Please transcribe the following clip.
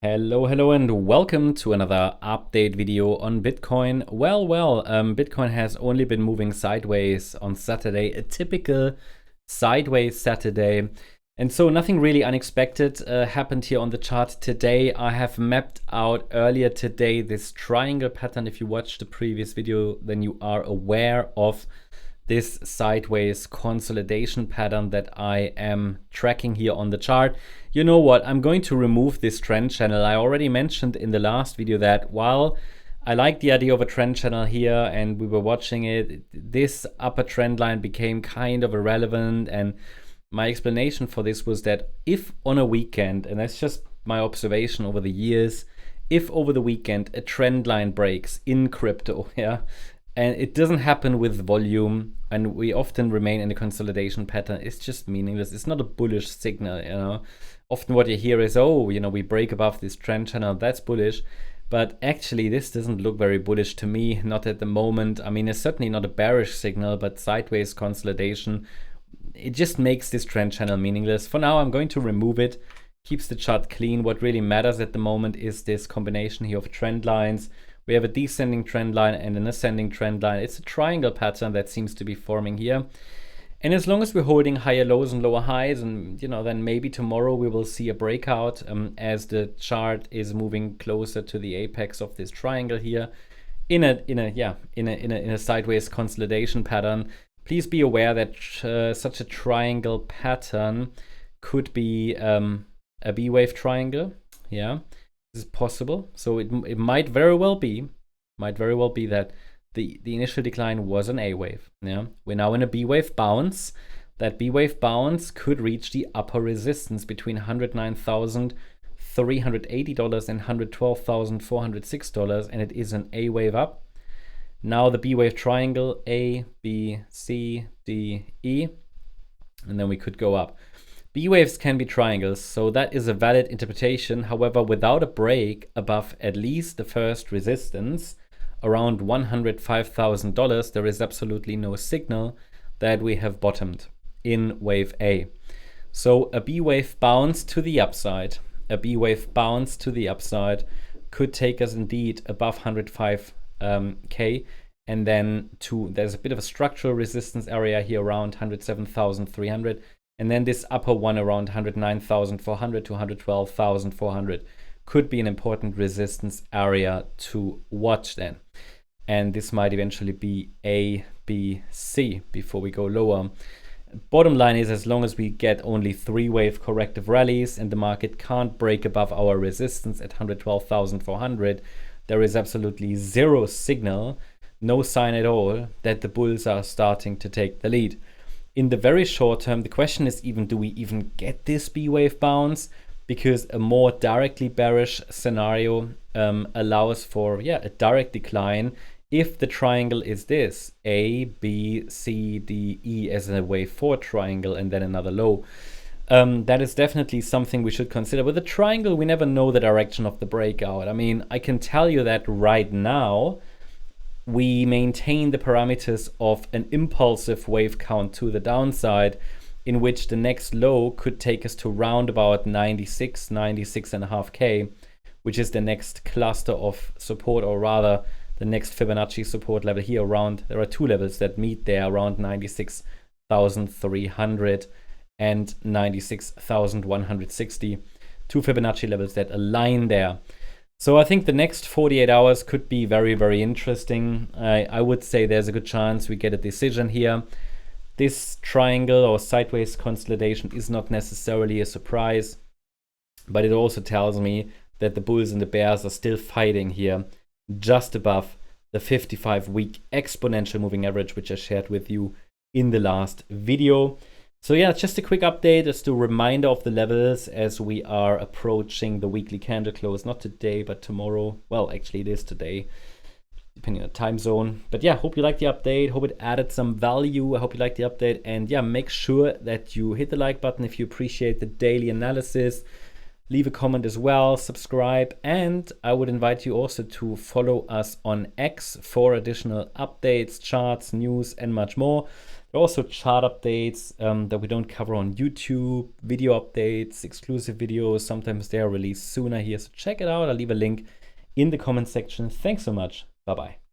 Hello, and welcome to another update video on Bitcoin. Bitcoin has only been moving sideways on Saturday, a typical sideways Saturday. And so nothing really unexpected happened here on the chart today. I have mapped out earlier today this triangle pattern. If you watched the previous video, then you are aware of this sideways consolidation pattern that I am tracking here on the chart. You know what? I'm going to remove this trend channel. I already mentioned in the last video that while I like the idea of a trend channel here and we were watching it, this upper trend line became kind of irrelevant. And my explanation for this was that if on a weekend, and that's just my observation over the years, if over the weekend a trend line breaks in crypto, and it doesn't happen with volume, and we often remain in a consolidation pattern, it's just meaningless. It's not a bullish signal, Often what you hear is, we break above this trend channel, that's bullish. But actually, this doesn't look very bullish to me, not at the moment. I mean, it's certainly not a bearish signal, but sideways consolidation, it just makes this trend channel meaningless. For now, I'm going to remove it, keeps the chart clean. What really matters at the moment is this combination here of trend lines. We have a descending trend line and an ascending trend line. It's a triangle pattern that seems to be forming here. And as long as we're holding higher lows and lower highs, and then maybe tomorrow we will see a breakout as the chart is moving closer to the apex of this triangle here in a sideways consolidation pattern. Please be aware that such a triangle pattern could be a B wave triangle. This is possible. So it might very well be that the initial decline was an A wave. We're now in a B wave bounce. That B wave bounce could reach the upper resistance between $109,380 and $112,406, and it is an A wave up. Now the B wave triangle, A, B, C, D, E, and then we could go up. B waves can be triangles, so that is a valid interpretation. However, without a break above at least the first resistance, around $105,000, there is absolutely no signal that we have bottomed in wave A. So a B wave bounce to the upside, could take us indeed above 105K. And then there's a bit of a structural resistance area here around 107,300. And then this upper one around 109,400 to 112,400 could be an important resistance area to watch then. And this might eventually be A, B, C before we go lower. Bottom line is, as long as we get only 3-wave corrective rallies and the market can't break above our resistance at 112,400, there is absolutely zero signal, no sign at all that the bulls are starting to take the lead. In the very short term, the question is do we even get this B wave bounce? Because a more directly bearish scenario allows for a direct decline if the triangle is this A, B, C, D, E as a wave 4 triangle and then another low. That is definitely something we should consider. With a triangle, we never know the direction of the breakout. I mean, I can tell you that right now, we maintain the parameters of an impulsive wave count to the downside, in which the next low could take us to round about 96.5K, which is the next cluster of support, or rather the next Fibonacci support level here around. There are two levels that meet there around 96,300 and 96,160. Two Fibonacci levels that align there. So I think the next 48 hours could be very, very interesting. I would say there's a good chance we get a decision here. This triangle or sideways consolidation is not necessarily a surprise, but it also tells me that the bulls and the bears are still fighting here just above the 55-week exponential moving average, which I shared with you in the last video. So just a quick update, just a reminder of the levels as we are approaching the weekly candle close. Not today, but tomorrow. Well, actually it is today, depending on the time zone. But hope you liked the update. Hope it added some value. I hope you liked the update. And make sure that you hit the like button if you appreciate the daily analysis. Leave a comment as well, subscribe, and I would invite you also to follow us on X for additional updates, charts, news, and much more. There are also chart updates that we don't cover on YouTube, video updates, exclusive videos. Sometimes they are released sooner here. So check it out. I'll leave a link in the comment section. Thanks so much. Bye-bye.